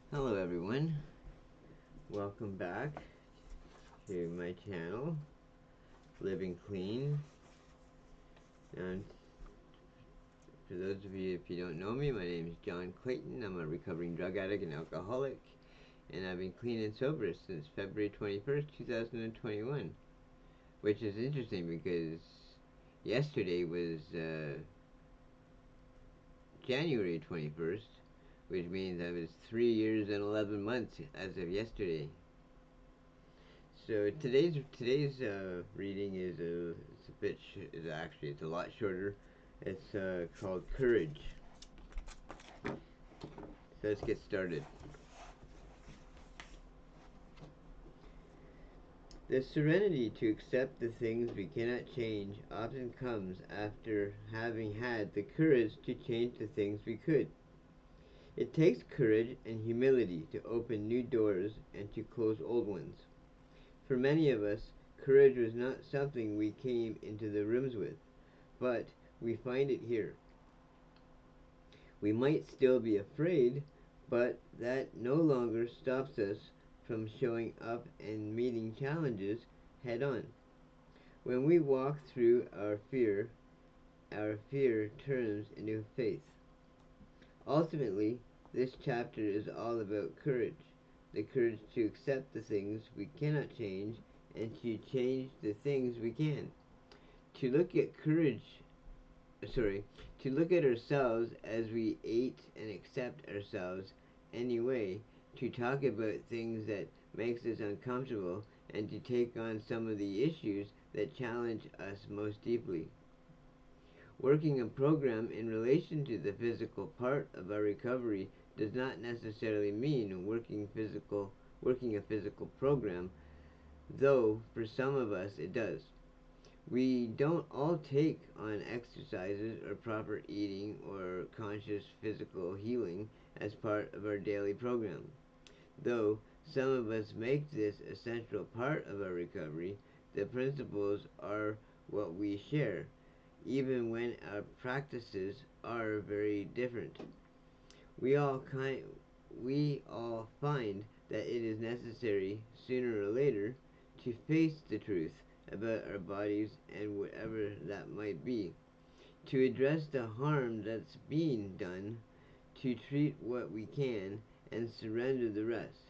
Hello everyone, welcome back to my channel, Living Clean. And for those of you, if you don't know me, my name is John Clayton. I'm a recovering drug addict and alcoholic, and I've been clean and sober since February 21st, 2021, which is interesting because yesterday was January 21st, which means I was 3 years and 11 months as of yesterday. So today's reading is it's a bit is actually it's a lot shorter. It's called Courage. So let's get started. The serenity to accept the things we cannot change often comes after having had the courage to change the things we could. It takes courage and humility to open new doors and to close old ones. For many of us, courage was not something we came into the rooms with, but we find it here. We might still be afraid, but that no longer stops us from showing up and meeting challenges head on. When we walk through our fear turns into faith. Ultimately, this chapter is all about courage. The courage to accept the things we cannot change and to change the things we can. To look at courage sorry, to look at ourselves as we ate and accept ourselves anyway, to talk about things that makes us uncomfortable, and to take on some of the issues that challenge us most deeply. Working a program in relation to the physical part of our recovery does not necessarily mean working a physical program, though for some of us it does. We don't all take on exercises or proper eating or conscious physical healing as part of our daily program. Though some of us make this a central part of our recovery, the principles are what we share, even when our practices are very different. We all kind we all find that it is necessary sooner or later to face the truth about our bodies and whatever that might be, to address the harm that's being done, to treat what we can and surrender the rest.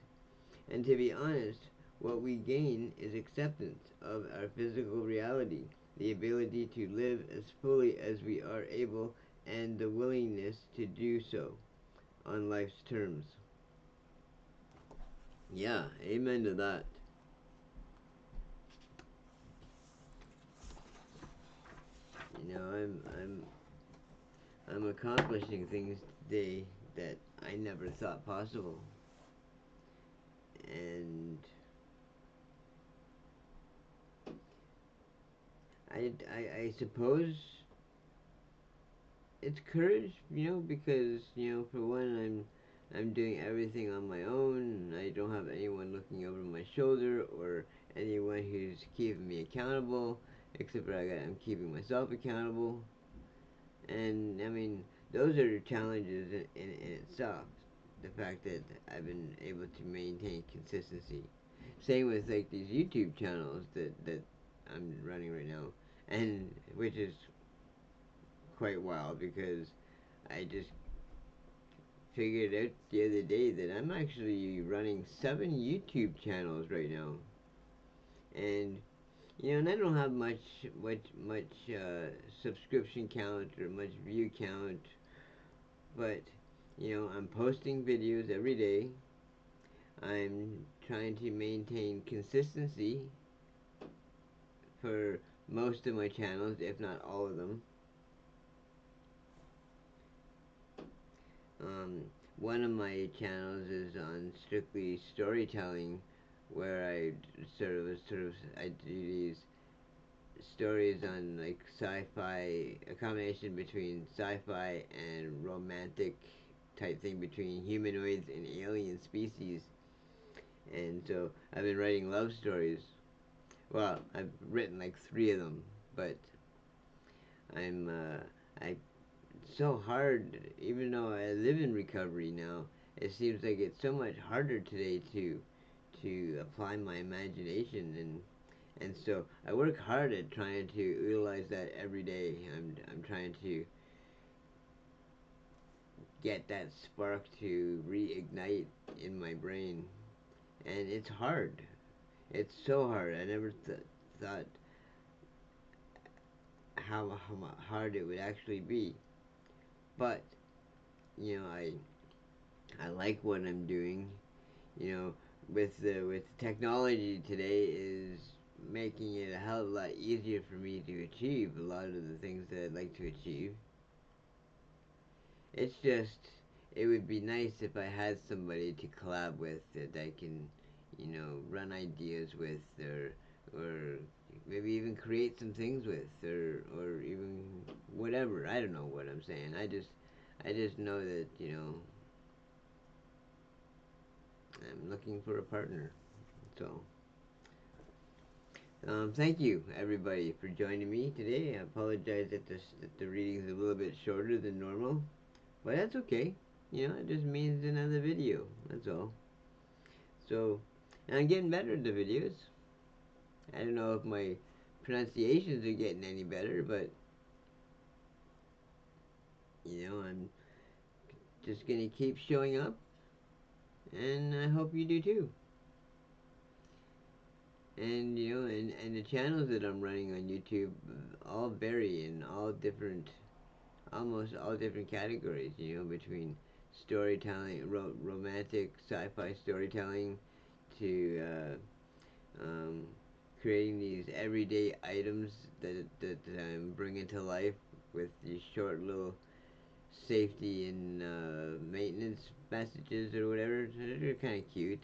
And to be honest, what we gain is acceptance of our physical reality, the ability to live as fully as we are able, and the willingness to do so on life's terms. Yeah, amen to that. You know, I'm accomplishing things today that I never thought possible. And I suppose it's courage, because, for one, I'm doing everything on my own. I don't have anyone looking over my shoulder or anyone who's keeping me accountable, except for I'm keeping myself accountable. And I mean, those are challenges in itself. The fact that I've been able to maintain consistency. Same with like these YouTube channels that I'm running right now, and which is quite wild because I just figured out the other day that I'm actually running 7 YouTube channels right now, and and I don't have much subscription count or much view count, but I'm posting videos every day. I'm trying to maintain consistency for most of my channels, if not all of them. Um, One of my channels is on strictly storytelling, where I I do these stories on like sci-fi, a combination between sci-fi and romantic type thing between humanoids and alien species. And so I've been writing love stories. Well, I've written like 3 of them, but I'm I it's so hard, even though I live in recovery now, it seems like it's so much harder today to apply my imagination, and so I work hard at trying to utilize that every day. I'm trying to get that spark to reignite in my brain, and it's hard. It's so hard. I never thought how hard it would actually be, but I like what I'm doing. You know, with technology today is making it a hell of a lot easier for me to achieve a lot of the things that I'd like to achieve. It's just it would be nice if I had somebody to collab with that I can, run ideas with, or maybe even create some things with, or even whatever. I don't know what I'm saying. I just know that I'm looking for a partner. So, thank you everybody for joining me today. I apologize that the reading's a little bit shorter than normal, but that's okay. It just means another video. That's all. So, and I'm getting better at the videos. I don't know if my pronunciations are getting any better, but I'm just gonna keep showing up, and I hope you do too. And and the channels that I'm running on YouTube all vary in all different, almost all different categories. Between storytelling, romantic, sci-fi storytelling, to creating these everyday items that I'm bringing to life with these short little safety and maintenance messages or whatever. They're kind of cute.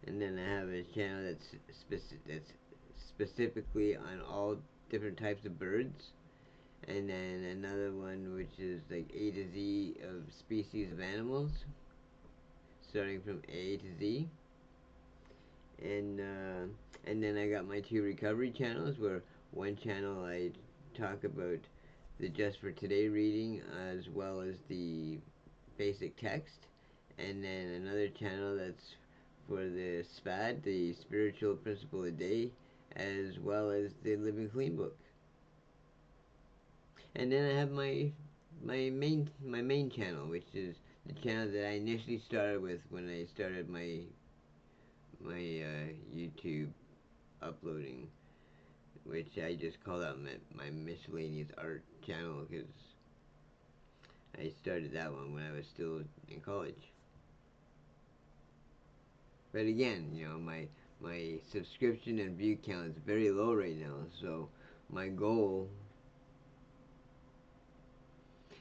And then I have a channel that's specifically on all different types of birds. And then another one which is like A to Z of species of animals, starting from A to Z. And and then I got my two recovery channels, where one channel I talk about the Just for Today reading as well as the basic text, and then another channel that's for the SPAD, the Spiritual Principle a Day, as well as the Living Clean book. And then I have my main channel, which is the channel that I initially started with when I started my YouTube uploading, which I just call out my miscellaneous art channel, because I started that one when I was still in college. But again, my subscription and view count is very low right now, so my goal,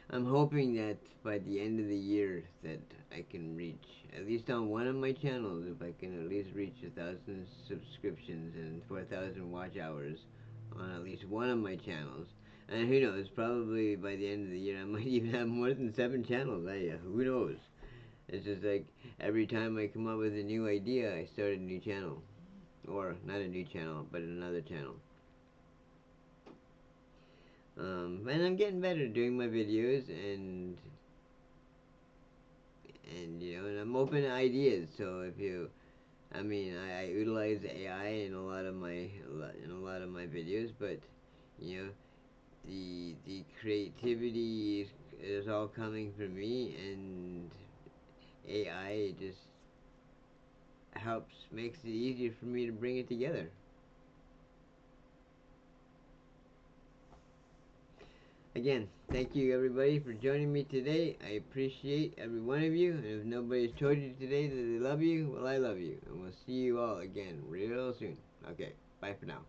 I'm hoping that by the end of the year that I can reach, at least on one of my channels, if I can at least reach 1,000 subscriptions and 4,000 watch hours on at least one of my channels. And who knows, probably by the end of the year I might even have more than 7 channels. Who knows? It's just like every time I come up with a new idea, I start a new channel. Or not a new channel, but another channel. And I'm getting better doing my videos, and I'm open to ideas. So if you, I utilize AI in a lot of my videos, but you know, the creativity is all coming from me, and AI just makes it easier for me to bring it together. Again, thank you everybody for joining me today. I appreciate every one of you. And if nobody's told you today that they love you, well, I love you. And we'll see you all again real soon. Okay, bye for now.